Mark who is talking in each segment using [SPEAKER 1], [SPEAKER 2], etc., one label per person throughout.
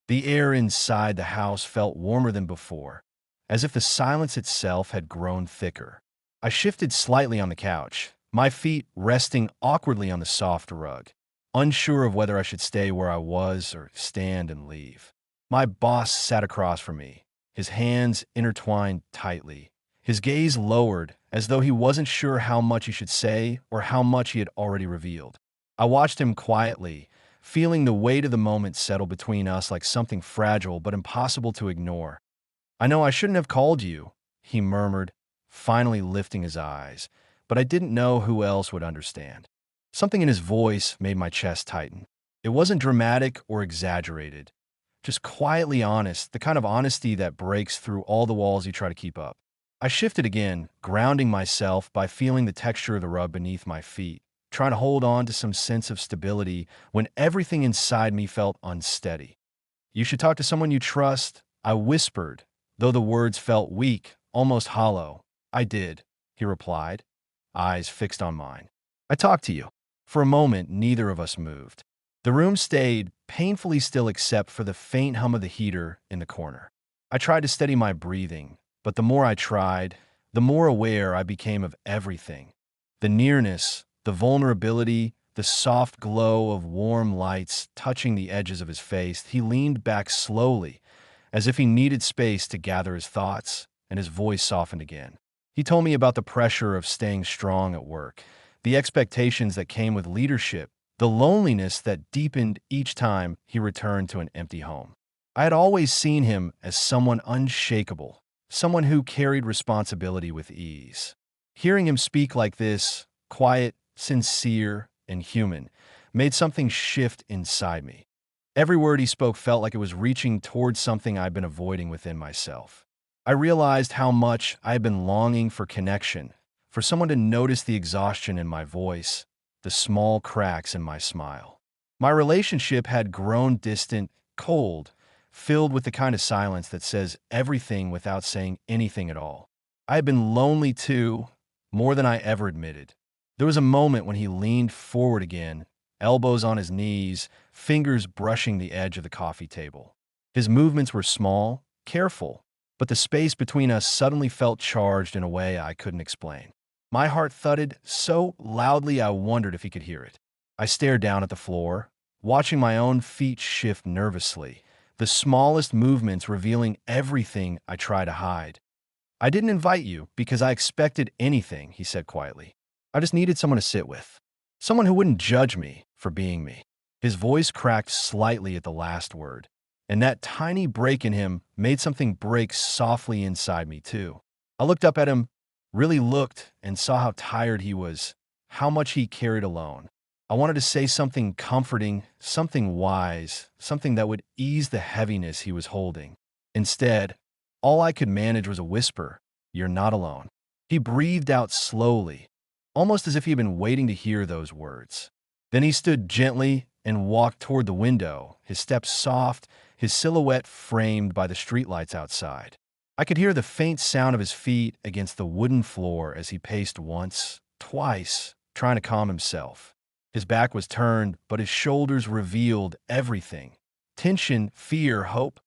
[SPEAKER 1] The air inside the house felt warmer than before, as if the silence itself had grown thicker. I shifted slightly on the couch, my feet resting awkwardly on the soft rug, unsure of whether I should stay where I was or stand and leave. My boss sat across from me, his hands intertwined tightly, his gaze lowered as though he wasn't sure how much he should say or how much he had already revealed. I watched him quietly, feeling the weight of the moment settle between us like something fragile but impossible to ignore. "I know I shouldn't have called you," he murmured, finally lifting his eyes, but I didn't know who else would understand. Something in his voice made my chest tighten. It wasn't dramatic or exaggerated, just quietly honest, the kind of honesty that breaks through all the walls you try to keep up. I shifted again, grounding myself by feeling the texture of the rug beneath my feet, trying to hold on to some sense of stability when everything inside me felt unsteady. "You should talk to someone you trust," I whispered, though the words felt weak, almost hollow. "I did," he replied, eyes fixed on mine. "I talked to you." For a moment, neither of us moved. The room stayed painfully still except for the faint hum of the heater in the corner. I tried to steady my breathing, but the more I tried, the more aware I became of everything. The nearness, the vulnerability, the soft glow of warm lights touching the edges of his face. He leaned back slowly, as if he needed space to gather his thoughts, and his voice softened again. He told me about the pressure of staying strong at work, the expectations that came with leadership, the loneliness that deepened each time he returned to an empty home. I had always seen him as someone unshakable, someone who carried responsibility with ease. Hearing him speak like this, quiet, sincere, and human, made something shift inside me. Every word he spoke felt like it was reaching towards something I'd been avoiding within myself. I realized how much I had been longing for connection, for someone to notice the exhaustion in my voice, the small cracks in my smile. My relationship had grown distant, cold, filled with the kind of silence that says everything without saying anything at all. I had been lonely too, more than I ever admitted. There was a moment when he leaned forward again, elbows on his knees, fingers brushing the edge of the coffee table. His movements were small, careful, but the space between us suddenly felt charged in a way I couldn't explain. My heart thudded so loudly I wondered if he could hear it. I stared down at the floor, watching my own feet shift nervously, the smallest movements revealing everything I try to hide. "I didn't invite you because I expected anything," he said quietly. "I just needed someone to sit with. Someone who wouldn't judge me for being me." His voice cracked slightly at the last word, and that tiny break in him made something break softly inside me too. I looked up at him, really looked, and saw how tired he was, how much he carried alone. I wanted to say something comforting, something wise, something that would ease the heaviness he was holding. Instead, all I could manage was a whisper, "You're not alone." He breathed out slowly, almost as if he had been waiting to hear those words. Then he stood gently and walked toward the window, his steps soft, his silhouette framed by the streetlights outside. I could hear the faint sound of his feet against the wooden floor as he paced once, twice, trying to calm himself. His back was turned, but his shoulders revealed everything. Tension, fear, hope.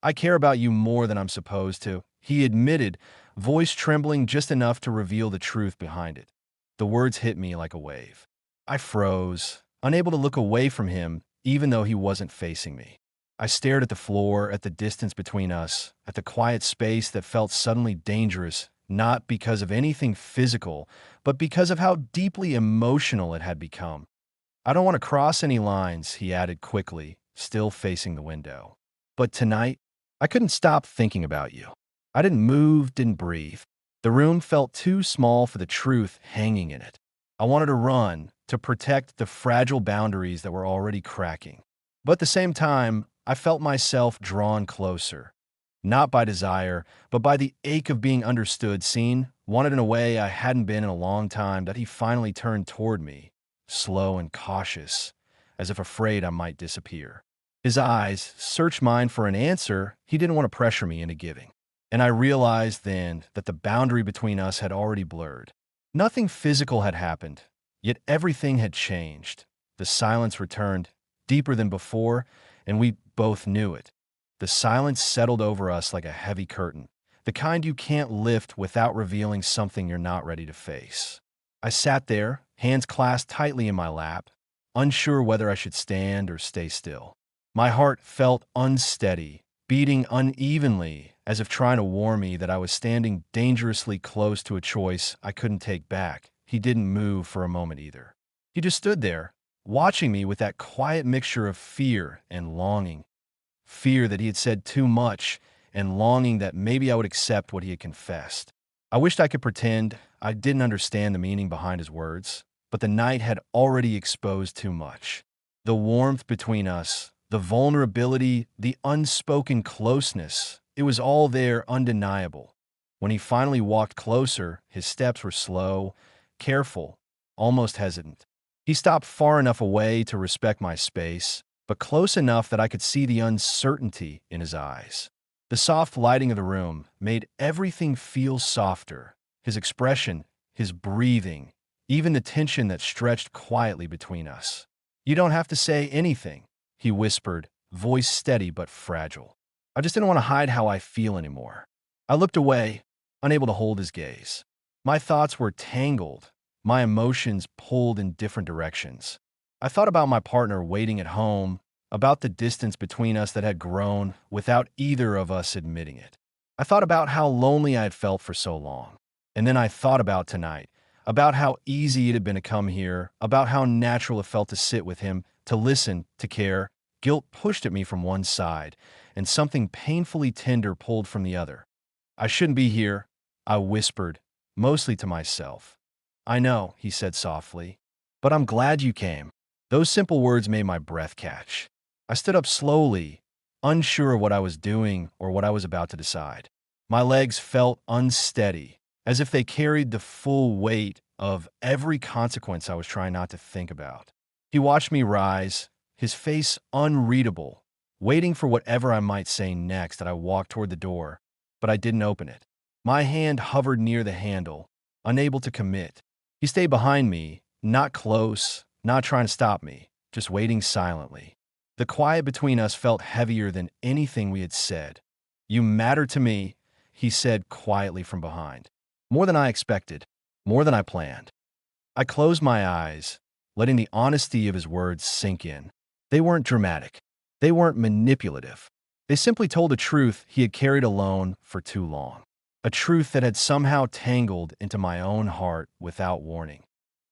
[SPEAKER 1] "I care about you more than I'm supposed to," he admitted, voice trembling just enough to reveal the truth behind it. The words hit me like a wave. I froze, unable to look away from him, even though he wasn't facing me. I stared at the floor, at the distance between us, at the quiet space that felt suddenly dangerous, not because of anything physical, but because of how deeply emotional it had become. "I don't want to cross any lines," he added quickly, still facing the window. "But tonight, I couldn't stop thinking about you." I didn't move, didn't breathe. The room felt too small for the truth hanging in it. I wanted to run, to protect the fragile boundaries that were already cracking. But at the same time, I felt myself drawn closer. Not by desire, but by the ache of being understood, seen, wanted in a way I hadn't been in a long time. That he finally turned toward me, slow and cautious, as if afraid I might disappear. His eyes searched mine for an answer he didn't want to pressure me into giving. And I realized then that the boundary between us had already blurred. Nothing physical had happened, yet everything had changed. The silence returned, deeper than before, and we both knew it. The silence settled over us like a heavy curtain, the kind you can't lift without revealing something you're not ready to face. I sat there, hands clasped tightly in my lap, unsure whether I should stand or stay still. My heart felt unsteady, beating unevenly, as if trying to warn me that I was standing dangerously close to a choice I couldn't take back. He didn't move for a moment either. He just stood there, watching me with that quiet mixture of fear and longing. Fear that he had said too much, and longing that maybe I would accept what he had confessed. I wished I could pretend I didn't understand the meaning behind his words, but the night had already exposed too much. The warmth between us, the vulnerability, the unspoken closeness, it was all there, undeniable. When he finally walked closer, his steps were slow, careful, almost hesitant. He stopped far enough away to respect my space, but close enough that I could see the uncertainty in his eyes. The soft lighting of the room made everything feel softer. His expression, his breathing, even the tension that stretched quietly between us. "You don't have to say anything," he whispered, voice steady but fragile. I just didn't want to hide how I feel anymore. I looked away, unable to hold his gaze. My thoughts were tangled, my emotions pulled in different directions. I thought about my partner waiting at home, about the distance between us that had grown without either of us admitting it. I thought about how lonely I had felt for so long. And then I thought about tonight, about how easy it had been to come here, about how natural it felt to sit with him, to listen, to care. Guilt pushed at me from one side, and something painfully tender pulled from the other. "I shouldn't be here," I whispered, mostly to myself. "I know," he said softly, "but I'm glad you came." Those simple words made my breath catch. I stood up slowly, unsure of what I was doing or what I was about to decide. My legs felt unsteady, as if they carried the full weight of every consequence I was trying not to think about. He watched me rise, his face unreadable, waiting for whatever I might say next. That I walked toward the door, but I didn't open it. My hand hovered near the handle, unable to commit. He stayed behind me, not close, not trying to stop me, just waiting silently. The quiet between us felt heavier than anything we had said. "You matter to me," he said quietly from behind. More than I expected, more than I planned. I closed my eyes, letting the honesty of his words sink in. They weren't dramatic. They weren't manipulative. They simply told a truth he had carried alone for too long. A truth that had somehow tangled into my own heart without warning.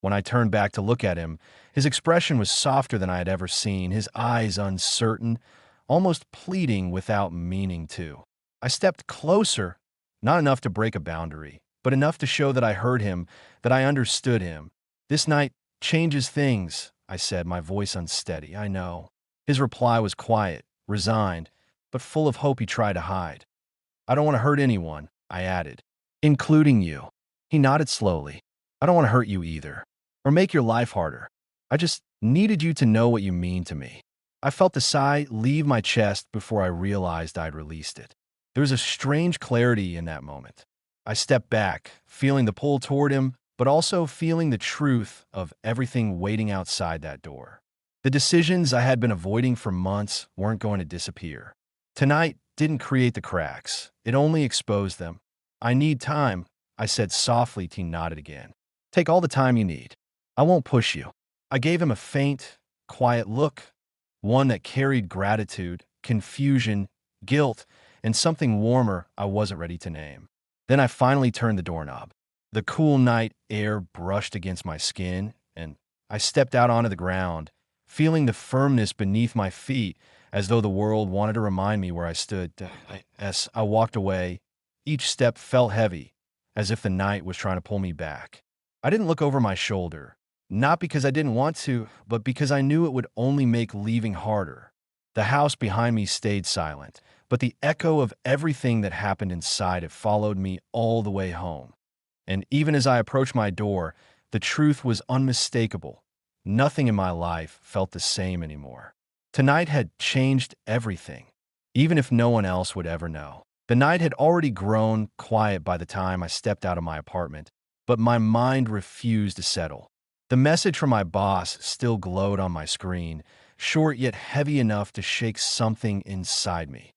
[SPEAKER 1] When I turned back to look at him, his expression was softer than I had ever seen, his eyes uncertain, almost pleading without meaning to. I stepped closer, not enough to break a boundary, but enough to show that I heard him, that I understood him. "This night changes things," I said, my voice unsteady. "I know." His reply was quiet, resigned, but full of hope he tried to hide. "I don't want to hurt anyone," I added, "including you." He nodded slowly. "I don't want to hurt you either, or make your life harder. I just needed you to know what you mean to me." I felt the sigh leave my chest before I realized I'd released it. There was a strange clarity in that moment. I stepped back, feeling the pull toward him, but also feeling the truth of everything waiting outside that door. The decisions I had been avoiding for months weren't going to disappear. Tonight didn't create the cracks. It only exposed them. "I need time," I said softly. He nodded again. "Take all the time you need. I won't push you." I gave him a faint, quiet look, one that carried gratitude, confusion, guilt, and something warmer I wasn't ready to name. Then I finally turned the doorknob. The cool night air brushed against my skin, and I stepped out onto the ground, feeling the firmness beneath my feet, as though the world wanted to remind me where I stood. As I walked away, each step felt heavy, as if the night was trying to pull me back. I didn't look over my shoulder, not because I didn't want to, but because I knew it would only make leaving harder. The house behind me stayed silent, but the echo of everything that happened inside it followed me all the way home. And even as I approached my door, the truth was unmistakable. Nothing in my life felt the same anymore. Tonight had changed everything, even if no one else would ever know. The night had already grown quiet by the time I stepped out of my apartment, but my mind refused to settle. The message from my boss still glowed on my screen, short yet heavy enough to shake something inside me.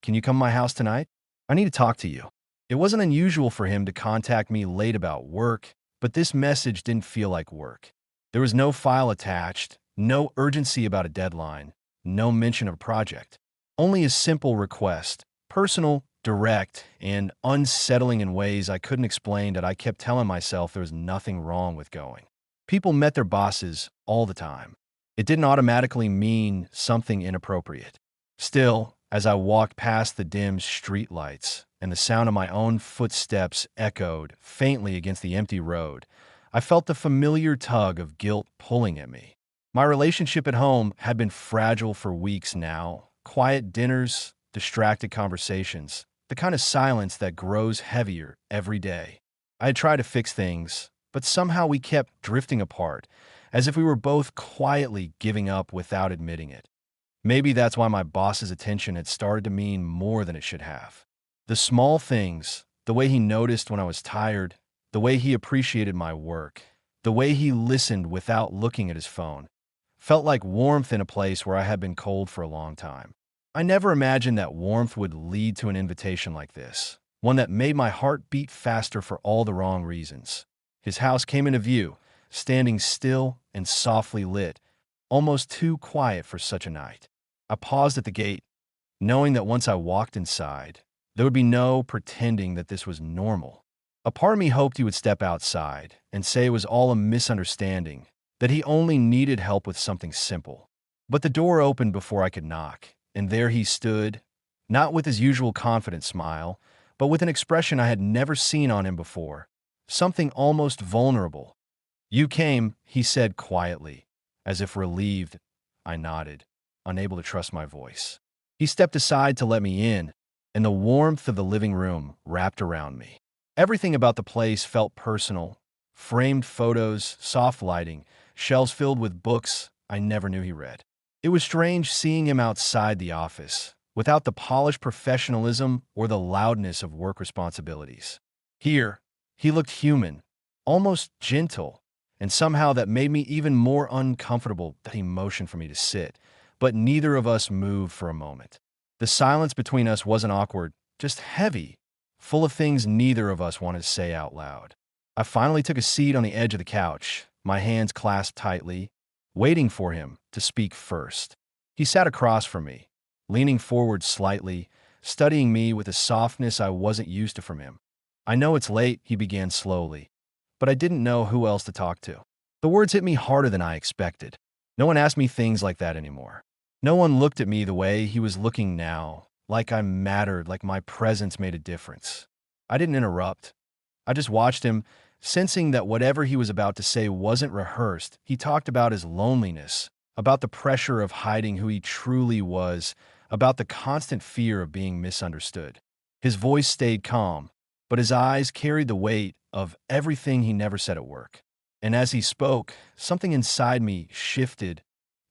[SPEAKER 1] can you come to my house tonight? I need to talk to you. It wasn't unusual for him to contact me late about work, but this message didn't feel like work. There was no file attached, no urgency about a deadline, no mention of a project. Only a simple request, personal, direct, and unsettling in ways I couldn't explain that I kept telling myself there was nothing wrong with going. People met their bosses all the time. It didn't automatically mean something inappropriate. Still, as I walked past the dim streetlights and the sound of my own footsteps echoed faintly against the empty road, I felt the familiar tug of guilt pulling at me. My relationship at home had been fragile for weeks now. Quiet dinners, distracted conversations, the kind of silence that grows heavier every day. I had tried to fix things, but somehow we kept drifting apart, as if we were both quietly giving up without admitting it. Maybe that's why my boss's attention had started to mean more than it should have. The small things, the way he noticed when I was tired, the way he appreciated my work, the way he listened without looking at his phone, felt like warmth in a place where I had been cold for a long time. I never imagined that warmth would lead to an invitation like this, one that made my heart beat faster for all the wrong reasons. His house came into view, standing still and softly lit, almost too quiet for such a night. I paused at the gate, knowing that once I walked inside, there would be no pretending that this was normal. A part of me hoped he would step outside and say it was all a misunderstanding, that he only needed help with something simple. But the door opened before I could knock, and there he stood, not with his usual confident smile, but with an expression I had never seen on him before, something almost vulnerable. "You came," he said quietly, as if relieved. I nodded, unable to trust my voice. He stepped aside to let me in, and the warmth of the living room wrapped around me. Everything about the place felt personal. Framed photos, soft lighting, shelves filled with books I never knew he read. It was strange seeing him outside the office, without the polished professionalism or the loudness of work responsibilities. Here, he looked human, almost gentle, and somehow that made me even more uncomfortable that he motioned for me to sit, but neither of us moved for a moment. The silence between us wasn't awkward, just heavy, full of things neither of us wanted to say out loud. I finally took a seat on the edge of the couch, my hands clasped tightly, waiting for him to speak first. He sat across from me, leaning forward slightly, studying me with a softness I wasn't used to from him. "I know it's late," he began slowly, but I didn't know who else to talk to. The words hit me harder than I expected. No one asked me things like that anymore. No one looked at me the way he was looking now, like I mattered, like my presence made a difference. I didn't interrupt. I just watched him, sensing that whatever he was about to say wasn't rehearsed. He talked about his loneliness, about the pressure of hiding who he truly was, about the constant fear of being misunderstood. His voice stayed calm, but his eyes carried the weight of everything he never said at work. And as he spoke, something inside me shifted,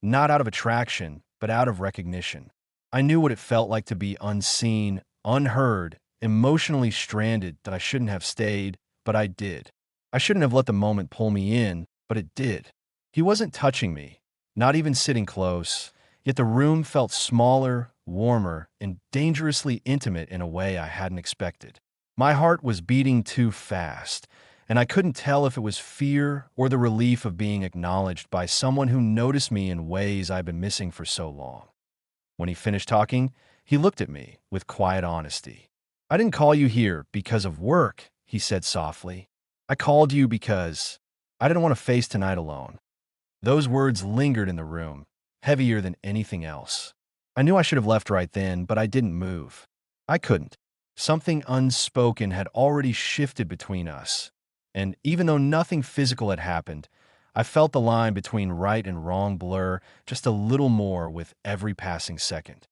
[SPEAKER 1] not out of attraction, but out of recognition. I knew what it felt like to be unseen, unheard, emotionally stranded, that I shouldn't have stayed, but I did. I shouldn't have let the moment pull me in, but it did. He wasn't touching me, not even sitting close, yet the room felt smaller, warmer, and dangerously intimate in a way I hadn't expected. My heart was beating too fast, and I couldn't tell if it was fear or the relief of being acknowledged by someone who noticed me in ways I've been missing for so long. When he finished talking, he looked at me with quiet honesty. "I didn't call you here because of work," he said softly. "I called you because I didn't want to face tonight alone." Those words lingered in the room, heavier than anything else. I knew I should have left right then, but I didn't move. I couldn't. Something unspoken had already shifted between us, and even though nothing physical had happened, I felt the line between right and wrong blur just a little more with every passing second.